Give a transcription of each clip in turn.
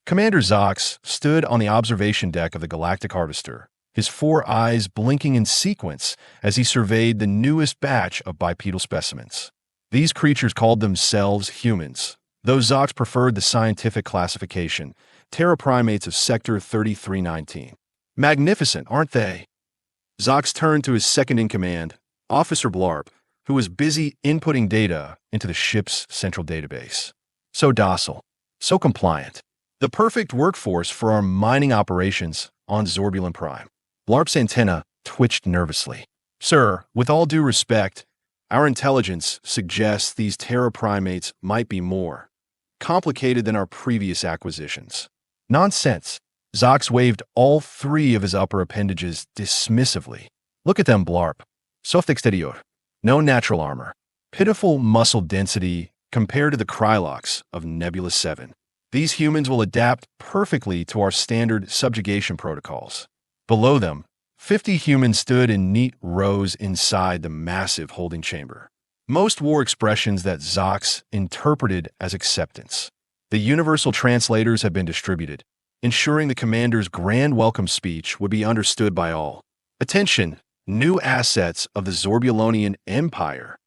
Commander Zox stood on the observation deck of the Galactic Harvester, his four eyes blinking in sequence as he surveyed the newest batch of bipedal specimens. These creatures called themselves humans, though Zox preferred the scientific classification, terraprimates of Sector 3319. Magnificent, aren't they? Zox turned to his second-in-command, Officer Blarp, who was busy inputting data into the ship's central database. So docile, so compliant. The perfect workforce for our mining operations on Zorbulon Prime. Blarp's antenna twitched nervously. Sir, with all due respect, our intelligence suggests these terraprimates might be more complicated than our previous acquisitions. Nonsense. Zox waved all three of his upper appendages dismissively. Look at them, Blarp. Soft exterior. No natural armor. Pitiful muscle density compared to the Krylox of Nebula 7. These humans will adapt perfectly to our standard subjugation protocols. Below them, 50 humans stood in neat rows inside the massive holding chamber. Most wore expressions that Zox interpreted as acceptance. The universal translators had been distributed, ensuring the commander's grand welcome speech would be understood by all. Attention, new assets of the Zorbulonian Empire.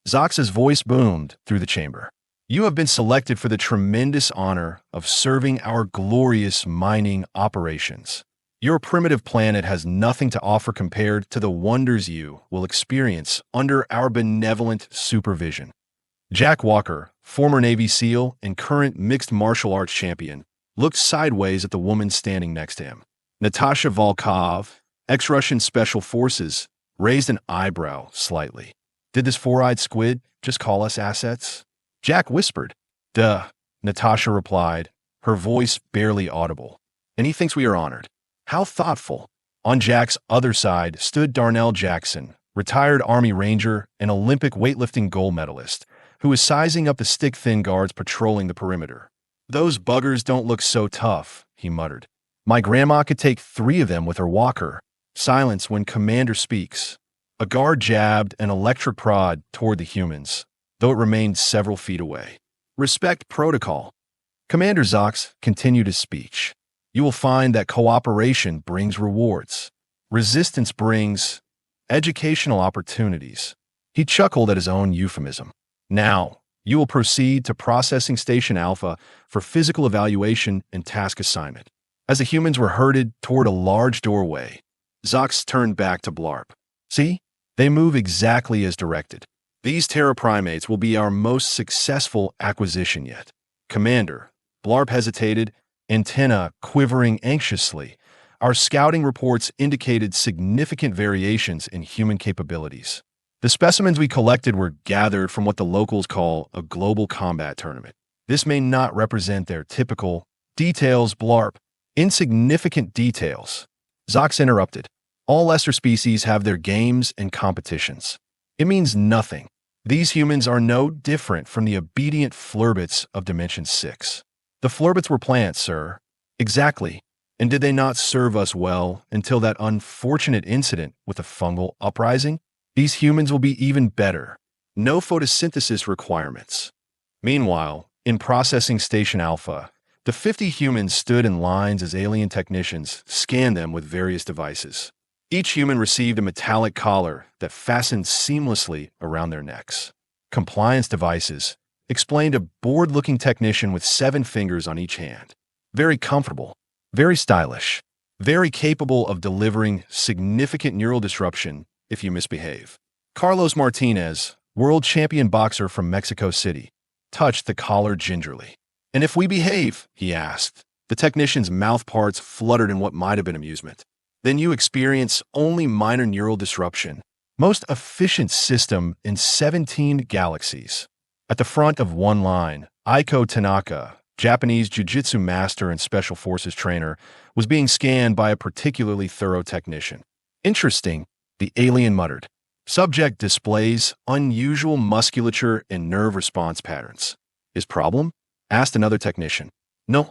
Zox's voice boomed through the chamber. You have been selected for the tremendous honor of serving our glorious mining operations. Your primitive planet has nothing to offer compared to the wonders you will experience under our benevolent supervision. Jack Walker, former Navy SEAL and current mixed martial arts champion, looked sideways at the woman standing next to him. Natasha Volkov, ex-Russian Special Forces, raised an eyebrow slightly. Did this four-eyed squid just call us assets? Jack whispered. Duh, Natasha replied, her voice barely audible. And he thinks we are honored. How thoughtful. On Jack's other side stood Darnell Jackson, retired Army Ranger and Olympic weightlifting gold medalist, who was sizing up the stick-thin guards patrolling the perimeter. Those buggers don't look so tough, he muttered. My grandma could take 3 of them with her walker. Silence when Commander speaks. A guard jabbed an electric prod toward the humans, though it remained several feet away. Respect protocol. Commander Zox continued his speech. You will find that cooperation brings rewards. Resistance brings educational opportunities. He chuckled at his own euphemism. Now, you will proceed to Processing Station Alpha for physical evaluation and task assignment. As the humans were herded toward a large doorway, Zox turned back to Blarp. See? They move exactly as directed. These terraprimates will be our most successful acquisition yet. Commander, Blarp hesitated, antenna quivering anxiously. Our scouting reports indicated significant variations in human capabilities. The specimens we collected were gathered from what the locals call a global combat tournament. This may not represent their typical details, Blarp. Insignificant details. Zox interrupted. All lesser species have their games and competitions. It means nothing. These humans are no different from the obedient flurbits of Dimension 6. The flurbits were plants, sir. Exactly. And did they not serve us well until that unfortunate incident with the fungal uprising? These humans will be even better. No photosynthesis requirements. Meanwhile, in Processing Station Alpha, the 50 humans stood in lines as alien technicians scanned them with various devices. Each human received a metallic collar that fastened seamlessly around their necks. Compliance devices, explained a bored-looking technician with 7 fingers on each hand. Very comfortable, very stylish, very capable of delivering significant neural disruption if you misbehave. Carlos Martinez, world champion boxer from Mexico City, touched the collar gingerly. And if we behave, he asked. The technician's mouth parts fluttered in what might have been amusement. Then you experience only minor neural disruption. Most efficient system in 17 galaxies. At the front of one line, Aiko Tanaka, Japanese jiu-jitsu master and special forces trainer, was being scanned by a particularly thorough technician. Interesting, the alien muttered. Subject displays unusual musculature and nerve response patterns. His problem? Asked another technician. No.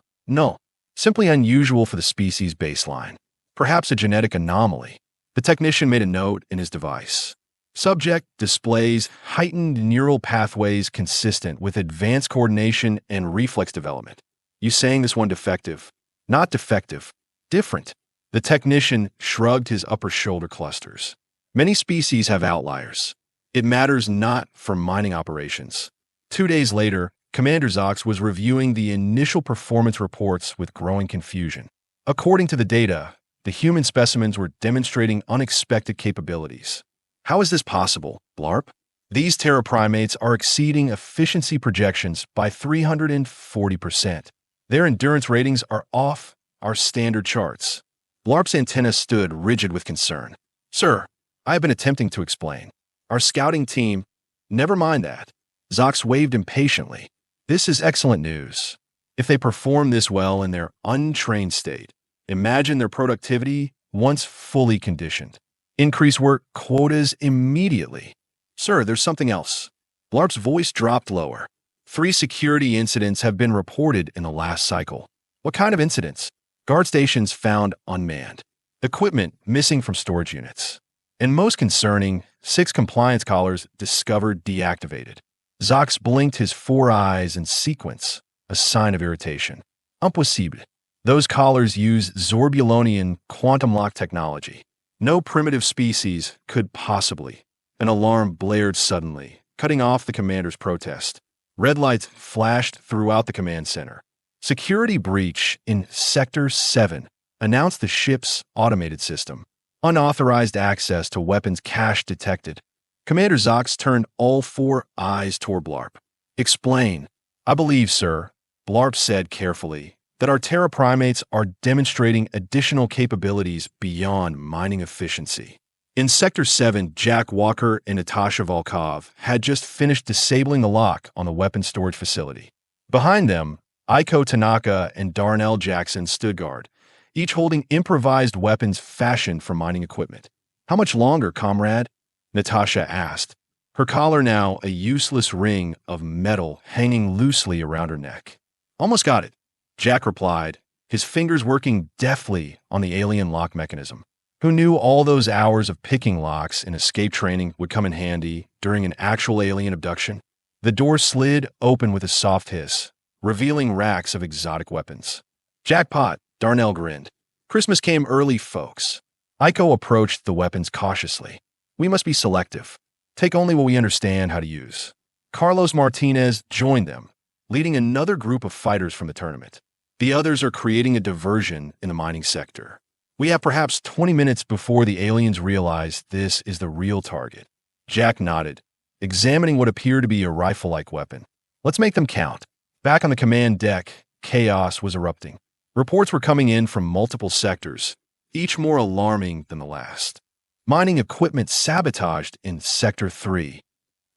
Simply unusual for the species baseline. Perhaps a genetic anomaly. The technician made a note in his device. Subject displays heightened neural pathways consistent with advanced coordination and reflex development. You saying this one defective? Not defective. Different. The technician shrugged his upper shoulder clusters. Many species have outliers. It matters not for mining operations. 2 days later, Commander Zox was reviewing the initial performance reports with growing confusion. According to the data, the human specimens were demonstrating unexpected capabilities. How is this possible, Blarp? These terraprimates are exceeding efficiency projections by 340%. Their endurance ratings are off our standard charts. Blarp's antenna stood rigid with concern. Sir, I have been attempting to explain. Our scouting team— Never mind that. Zox waved impatiently. This is excellent news. If they perform this well in their untrained state, imagine their productivity once fully conditioned. Increase work quotas immediately. Sir, there's something else. Blarp's voice dropped lower. 3 security incidents have been reported in the last cycle. What kind of incidents? Guard stations found unmanned. Equipment missing from storage units. And most concerning, 6 compliance collars discovered deactivated. Zox blinked his 4 eyes in sequence, a sign of irritation. Impossible. Those collars use Zorbulonian quantum lock technology. No primitive species could possibly. An alarm blared suddenly, cutting off the commander's protest. Red lights flashed throughout the command center. Security breach in Sector 7 announced the ship's automated system. Unauthorized access to weapons cache detected. Commander Zox turned all 4 eyes toward Blarp. Explain. I believe, sir, Blarp said carefully, that our terraprimates are demonstrating additional capabilities beyond mining efficiency. In Sector 7, Jack Walker and Natasha Volkov had just finished disabling the lock on the weapons storage facility. Behind them, Aiko Tanaka and Darnell Jackson stood guard, each holding improvised weapons fashioned from mining equipment. How much longer, comrade? Natasha asked, her collar now a useless ring of metal hanging loosely around her neck. Almost got it, Jack replied, his fingers working deftly on the alien lock mechanism. Who knew all those hours of picking locks in escape training would come in handy during an actual alien abduction? The door slid open with a soft hiss, revealing racks of exotic weapons. Jackpot, Darnell grinned. Christmas came early, folks. Aiko approached the weapons cautiously. We must be selective. Take only what we understand how to use. Carlos Martinez joined them, leading another group of fighters from the tournament. The others are creating a diversion in the mining sector. We have perhaps 20 minutes before the aliens realize this is the real target. Jack nodded, examining what appeared to be a rifle-like weapon. Let's make them count. Back on the command deck, chaos was erupting. Reports were coming in from multiple sectors, each more alarming than the last. Mining equipment sabotaged in Sector 3.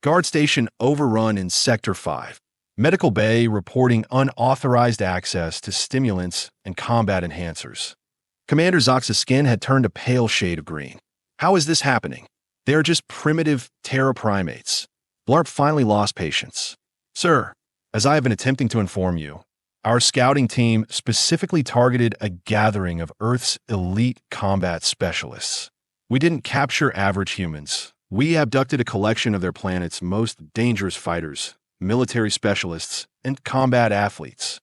Guard station overrun in Sector 5. Medical bay reporting unauthorized access to stimulants and combat enhancers. Commander Zox's skin had turned a pale shade of green. How is this happening? They are just primitive terraprimates. Blarp finally lost patience. Sir, as I have been attempting to inform you, our scouting team specifically targeted a gathering of Earth's elite combat specialists. We didn't capture average humans. We abducted a collection of their planet's most dangerous fighters, military specialists, and combat athletes.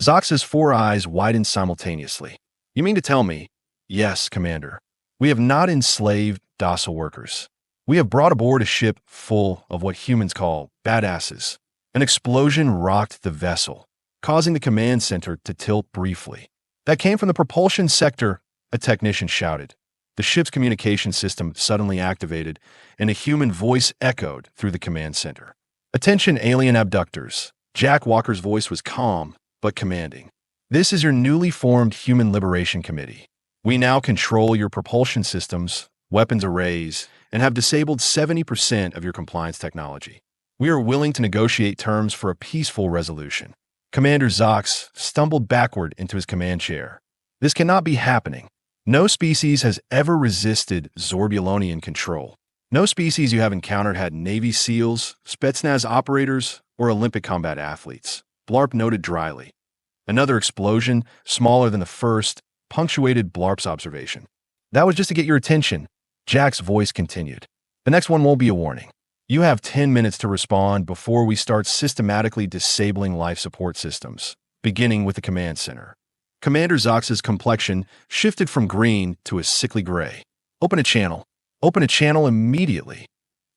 Zox's 4 eyes widened simultaneously. You mean to tell me? Yes, Commander. We have not enslaved docile workers. We have brought aboard a ship full of what humans call badasses. An explosion rocked the vessel, causing the command center to tilt briefly. That came from the propulsion sector, a technician shouted. The ship's communication system suddenly activated, and a human voice echoed through the command center. Attention, alien abductors. Jack Walker's voice was calm, but commanding. This is your newly formed Human Liberation Committee. We now control your propulsion systems, weapons arrays, and have disabled 70% of your compliance technology. We are willing to negotiate terms for a peaceful resolution. Commander Zox stumbled backward into his command chair. This cannot be happening. No species has ever resisted Zorbulonian control. No species you have encountered had Navy SEALs, Spetsnaz operators, or Olympic combat athletes, Blarp noted dryly. Another explosion, smaller than the first, punctuated Blarp's observation. That was just to get your attention, Jack's voice continued. The next one won't be a warning. You have 10 minutes to respond before we start systematically disabling life support systems. beginning with the command center. Commander Zox's complexion shifted from green to a sickly gray. Open a channel. Open a channel immediately.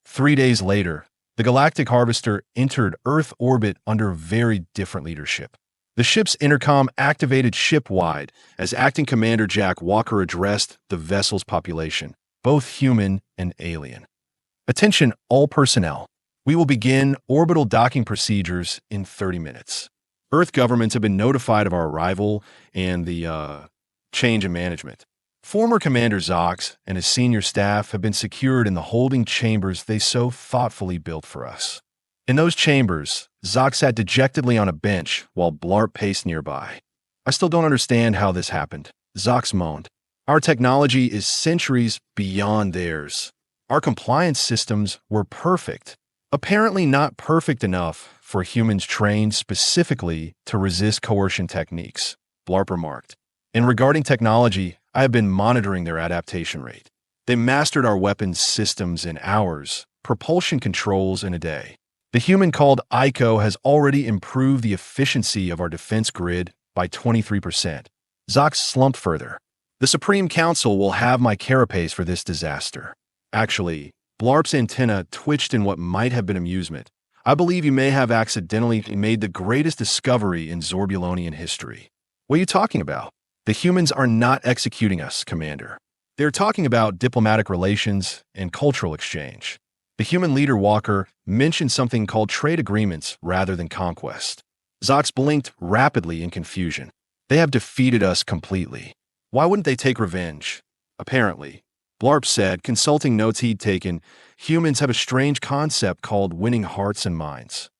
3 days later, the Galactic Harvester entered Earth orbit under very different leadership. The ship's intercom activated ship-wide as Acting Commander Jack Walker addressed the vessel's population, both human and alien. Attention all personnel. We will begin orbital docking procedures in 30 minutes. Earth governments have been notified of our arrival and the change in management. Former Commander Zox and his senior staff have been secured in the holding chambers they so thoughtfully built for us. In those chambers, Zox sat dejectedly on a bench while Blarp paced nearby. I still don't understand how this happened, Zox moaned. Our technology is centuries beyond theirs. Our compliance systems were perfect. Apparently not perfect enough for humans trained specifically to resist coercion techniques, Blarp remarked. And regarding technology, I have been monitoring their adaptation rate. They mastered our weapons systems in hours, propulsion controls in a day. The human called Ico has already improved the efficiency of our defense grid by 23%. Zox slumped further. The Supreme Council will have my carapace for this disaster. Actually, Blarp's antenna twitched in what might have been amusement. I believe you may have accidentally made the greatest discovery in Zorbulonian history. What are you talking about? The humans are not executing us, Commander. They're talking about diplomatic relations and cultural exchange. The human leader Walker mentioned something called trade agreements rather than conquest. Zox blinked rapidly in confusion. They have defeated us completely. Why wouldn't they take revenge? Apparently, Blarp said, consulting notes he'd taken, humans have a strange concept called winning hearts and minds.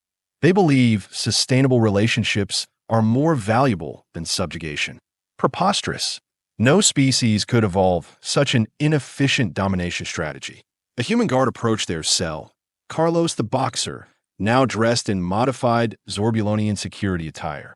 They believe sustainable relationships are more valuable than subjugation. Preposterous. No species could evolve such an inefficient domination strategy. A human guard approached their cell. Carlos the boxer, now dressed in modified Zorbulonian security attire.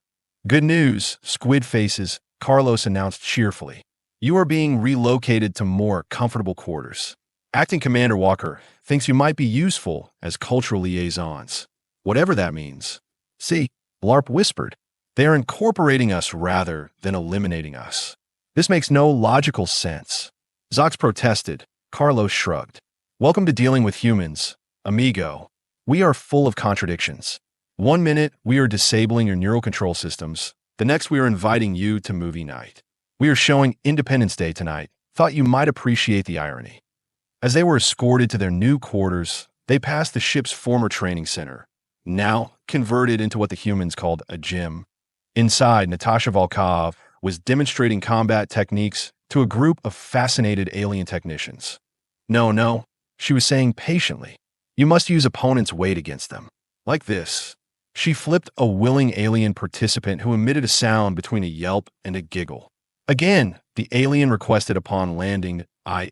Good news, squid faces, Carlos announced cheerfully. You are being relocated to more comfortable quarters. Acting Commander Walker thinks you might be useful as cultural liaisons. Whatever that means. See, Blarp whispered. They are incorporating us rather than eliminating us. This makes no logical sense. Zox protested. Carlos shrugged. Welcome to dealing with humans, amigo. We are full of contradictions. 1 minute, we are disabling your neural control systems. The next, we are inviting you to movie night. We are showing Independence Day tonight. Thought you might appreciate the irony. As they were escorted to their new quarters, they passed the ship's former training center, now converted into what the humans called a gym. Inside, Natasha Volkov was demonstrating combat techniques to a group of fascinated alien technicians. No, she was saying patiently. You must use opponents' weight against them. Like this. She flipped a willing alien participant who emitted a sound between a yelp and a giggle. Again, the alien requested upon landing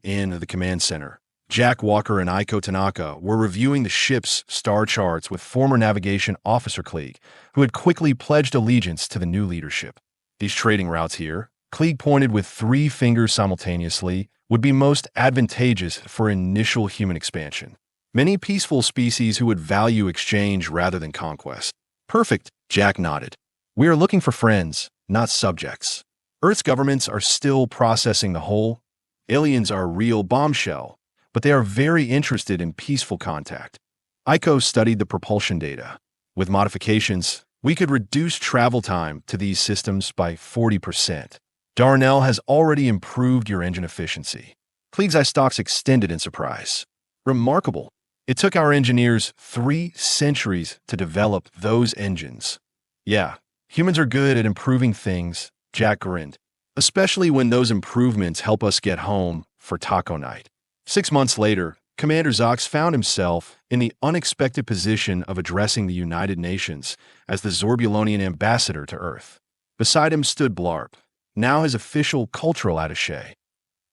in the command center. Jack Walker and Aiko Tanaka were reviewing the ship's star charts with former navigation officer Klieg, who had quickly pledged allegiance to the new leadership. These trading routes here, Klieg pointed with 3 fingers simultaneously, would be most advantageous for initial human expansion. Many peaceful species who would value exchange rather than conquest. Perfect, Jack nodded. We are looking for friends, not subjects. Earth's governments are still processing the whole. Aliens are a real bombshell, but they are very interested in peaceful contact. Aiko studied the propulsion data. With modifications, we could reduce travel time to these systems by 40%. Darnell has already improved your engine efficiency. Klieg's eye stalks extended in surprise. Remarkable. It took our engineers 3 centuries to develop those engines. Yeah, humans are good at improving things, Jack grinned, especially when those improvements help us get home for taco night. 6 months later, Commander Zox found himself in the unexpected position of addressing the United Nations as the Zorbulonian ambassador to Earth. Beside him stood Blarp, now his official cultural attaché.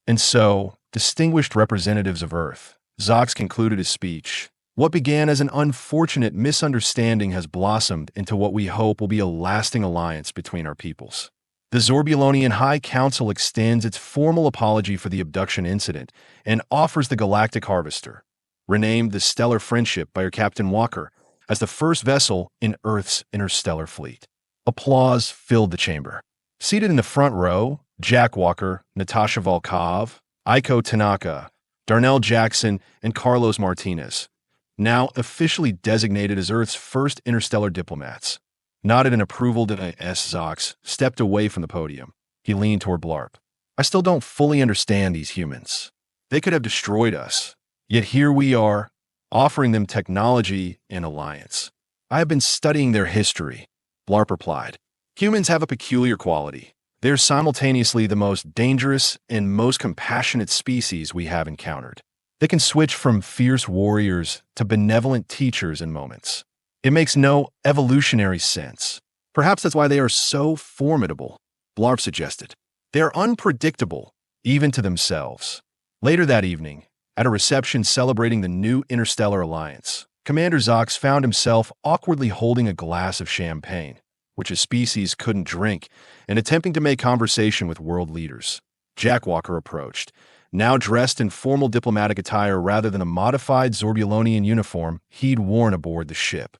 And so, distinguished representatives of Earth, Zox concluded his speech. What began as an unfortunate misunderstanding has blossomed into what we hope will be a lasting alliance between our peoples. The Zorbulonian High Council extends its formal apology for the abduction incident and offers the Galactic Harvester, renamed the Stellar Friendship by her Captain Walker, as the first vessel in Earth's interstellar fleet. Applause filled the chamber. Seated in the front row, Jack Walker, Natasha Volkov, Aiko Tanaka, Darnell Jackson, and Carlos Martinez, now officially designated as Earth's first interstellar diplomats, nodded in approval to Zox, stepped away from the podium. He leaned toward Blarp. I still don't fully understand these humans. They could have destroyed us. Yet here we are, offering them technology and alliance. I have been studying their history, Blarp replied. Humans have a peculiar quality. They're simultaneously the most dangerous and most compassionate species we have encountered. They can switch from fierce warriors to benevolent teachers in moments. It makes no evolutionary sense. Perhaps that's why they are so formidable, Blarp suggested. They are unpredictable, even to themselves. Later that evening, at a reception celebrating the new Interstellar Alliance, Commander Zox found himself awkwardly holding a glass of champagne, which his species couldn't drink, and attempting to make conversation with world leaders. Jack Walker approached, now dressed in formal diplomatic attire rather than a modified Zorbulonian uniform he'd worn aboard the ship.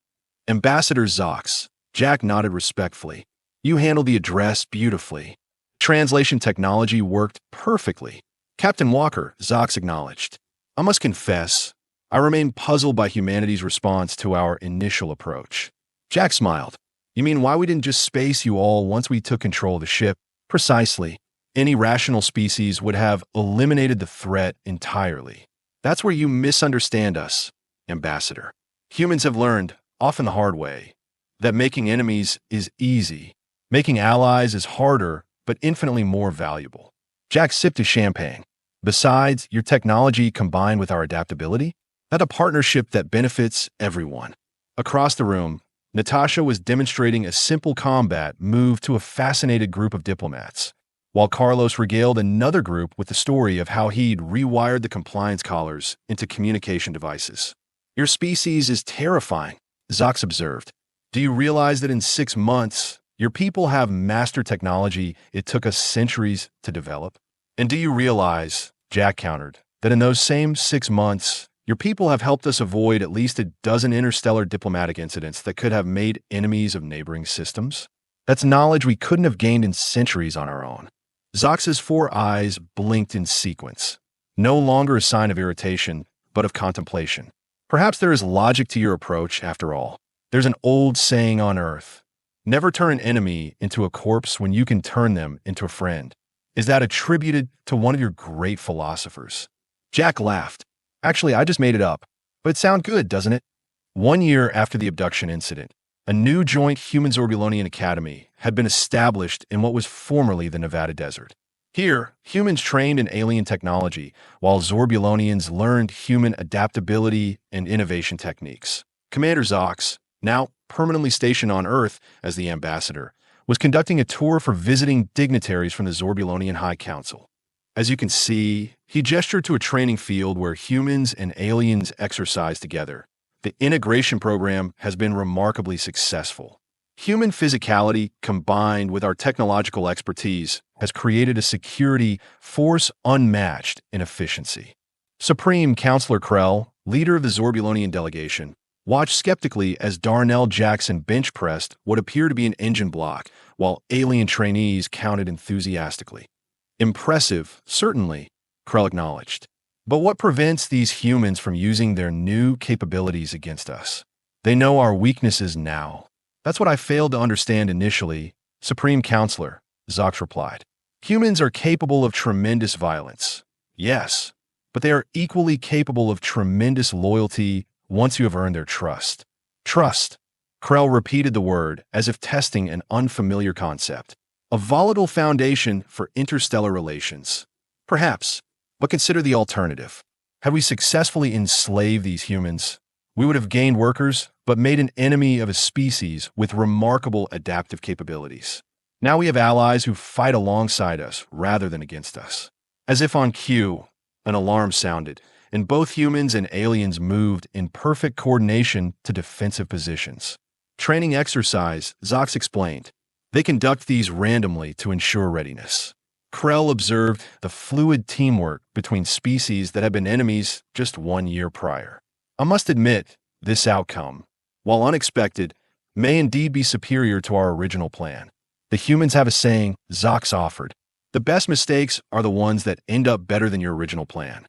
Ambassador Zox, Jack nodded respectfully. You handled the address beautifully. Translation technology worked perfectly. Captain Walker, Zox acknowledged. I must confess, I remain puzzled by humanity's response to our initial approach. Jack smiled. You mean why we didn't just space you all once we took control of the ship? Precisely. Any rational species would have eliminated the threat entirely. That's where you misunderstand us, Ambassador. Humans have learned, often the hard way, that making enemies is easy. Making allies is harder, but infinitely more valuable. Jack sipped his champagne. Besides, your technology combined with our adaptability, that's a partnership that benefits everyone. Across the room, Natasha was demonstrating a simple combat move to a fascinated group of diplomats, while Carlos regaled another group with the story of how he'd rewired the compliance collars into communication devices. Your species is terrifying, Zox observed. Do you realize that in 6 months, your people have mastered technology it took us centuries to develop? And do you realize, Jack countered, that in those same 6 months, your people have helped us avoid at least a dozen interstellar diplomatic incidents that could have made enemies of neighboring systems? That's knowledge we couldn't have gained in centuries on our own. Zox's 4 eyes blinked in sequence, no longer a sign of irritation, but of contemplation. Perhaps there is logic to your approach, after all. There's an old saying on Earth, never turn an enemy into a corpse when you can turn them into a friend. Is that attributed to one of your great philosophers? Jack laughed. Actually, I just made it up. But it sounds good, doesn't it? 1 year after the abduction incident, a new joint Human Zorbulonian Academy had been established in what was formerly the Nevada Desert. Here, humans trained in alien technology, while Zorbulonians learned human adaptability and innovation techniques. Commander Zox, now permanently stationed on Earth as the ambassador, was conducting a tour for visiting dignitaries from the Zorbulonian High Council. As you can see, he gestured to a training field where humans and aliens exercise together. The integration program has been remarkably successful. Human physicality combined with our technological expertise has created a security force unmatched in efficiency. Supreme Counselor Krell, leader of the Zorbulonian delegation, watched skeptically as Darnell Jackson bench-pressed what appeared to be an engine block, while alien trainees counted enthusiastically. Impressive, certainly, Krell acknowledged. But what prevents these humans from using their new capabilities against us? They know our weaknesses now. That's what I failed to understand initially, Supreme Counselor, Zox replied. Humans are capable of tremendous violence. Yes, but they are equally capable of tremendous loyalty once you have earned their trust. Trust. Krell repeated the word as if testing an unfamiliar concept. A volatile foundation for interstellar relations. Perhaps, but consider the alternative. Had we successfully enslaved these humans, we would have gained workers, but made an enemy of a species with remarkable adaptive capabilities. Now we have allies who fight alongside us rather than against us. As if on cue, an alarm sounded, and both humans and aliens moved in perfect coordination to defensive positions. Training exercise, Zox explained. They conduct these randomly to ensure readiness. Krell observed the fluid teamwork between species that had been enemies just 1 year prior. I must admit, this outcome, while unexpected, may indeed be superior to our original plan. The humans have a saying, Zox offered. The best mistakes are the ones that end up better than your original plan.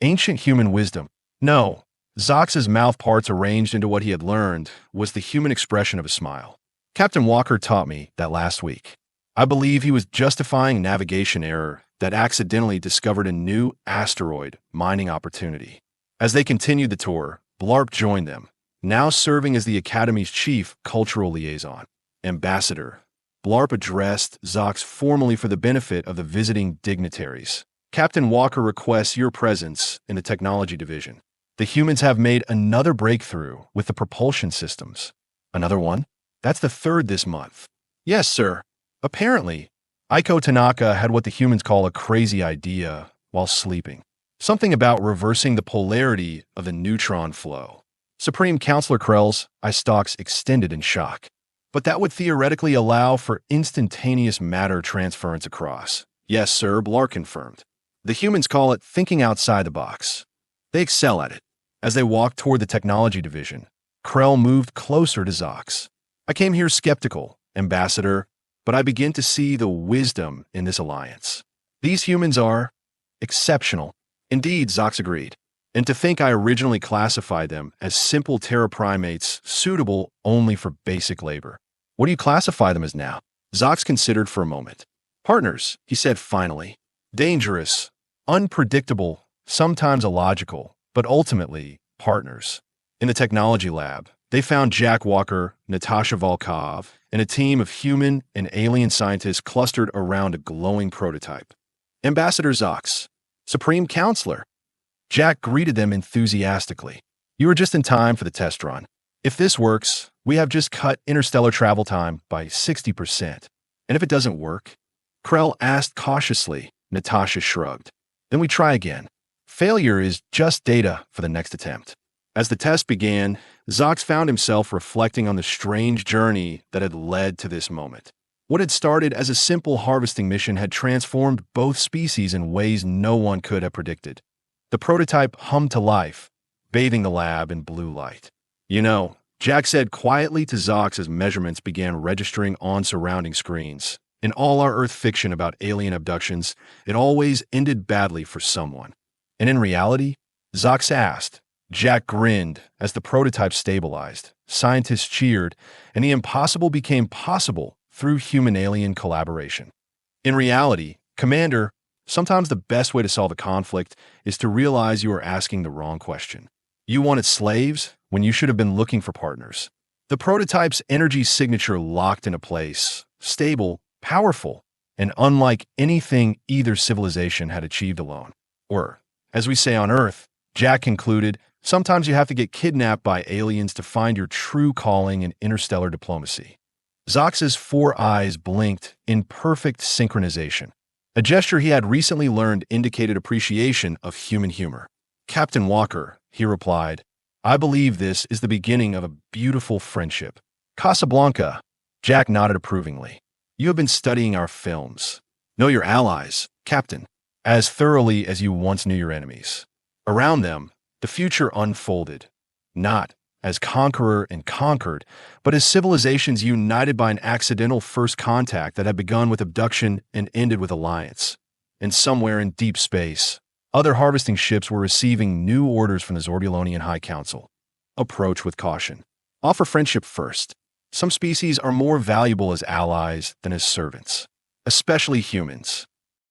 Ancient human wisdom. No, Zox's mouth parts arranged into what he had learned was the human expression of a smile. Captain Walker taught me that last week. I believe he was justifying a navigation error that accidentally discovered a new asteroid mining opportunity. As they continued the tour, Blarp joined them, now serving as the Academy's chief cultural liaison. Ambassador. Blarp addressed Zox formally for the benefit of the visiting dignitaries. Captain Walker requests your presence in the technology division. The humans have made another breakthrough with the propulsion systems. Another one? That's the third this month. Yes, sir. Apparently, Aiko Tanaka had what the humans call a crazy idea while sleeping. Something about reversing the polarity of the neutron flow. Supreme Counselor Krell's eye stalks extended in shock. But that would theoretically allow for instantaneous matter transference across. Yes, sir, Blarp confirmed. The humans call it thinking outside the box. They excel at it. As they walked toward the technology division, Krell moved closer to Zox. I came here skeptical, Ambassador, but I begin to see the wisdom in this alliance. These humans are exceptional. Indeed, Zox agreed. And to think I originally classified them as simple terra primates suitable only for basic labor. What do you classify them as now? Zox considered for a moment. Partners, he said finally. Dangerous, unpredictable, sometimes illogical, but ultimately partners. In the technology lab, they found Jack Walker, Natasha Volkov, and a team of human and alien scientists clustered around a glowing prototype. Ambassador Zox, Supreme Counselor. Jack greeted them enthusiastically. You were just in time for the test run. If this works, we have just cut interstellar travel time by 60%. And if it doesn't work? Krell asked cautiously. Natasha shrugged. Then we try again. Failure is just data for the next attempt. As the test began, Zox found himself reflecting on the strange journey that had led to this moment. What had started as a simple harvesting mission had transformed both species in ways no one could have predicted. The prototype hummed to life, bathing the lab in blue light. You know, Jack said quietly to Zox as measurements began registering on surrounding screens. In all our Earth fiction about alien abductions, it always ended badly for someone. And in reality, Zox asked. Jack grinned as the prototype stabilized. Scientists cheered, and the impossible became possible through human-alien collaboration. In reality, Commander, sometimes the best way to solve a conflict is to realize you are asking the wrong question. You wanted slaves when you should have been looking for partners. The prototype's energy signature locked into place, stable, powerful, and unlike anything either civilization had achieved alone. Or, as we say on Earth, Jack concluded, sometimes you have to get kidnapped by aliens to find your true calling in interstellar diplomacy. Zox's 4 eyes blinked in perfect synchronization. A gesture he had recently learned indicated appreciation of human humor. Captain Walker, he replied, I believe this is the beginning of a beautiful friendship. Casablanca. Jack nodded approvingly. You have been studying our films. Know your allies, Captain, as thoroughly as you once knew your enemies. Around them, the future unfolded, not as conqueror and conquered, but as civilizations united by an accidental first contact that had begun with abduction and ended with alliance. And somewhere in deep space, other harvesting ships were receiving new orders from the Zorbulonian High Council. Approach with caution. Offer friendship first. Some species are more valuable as allies than as servants, especially humans.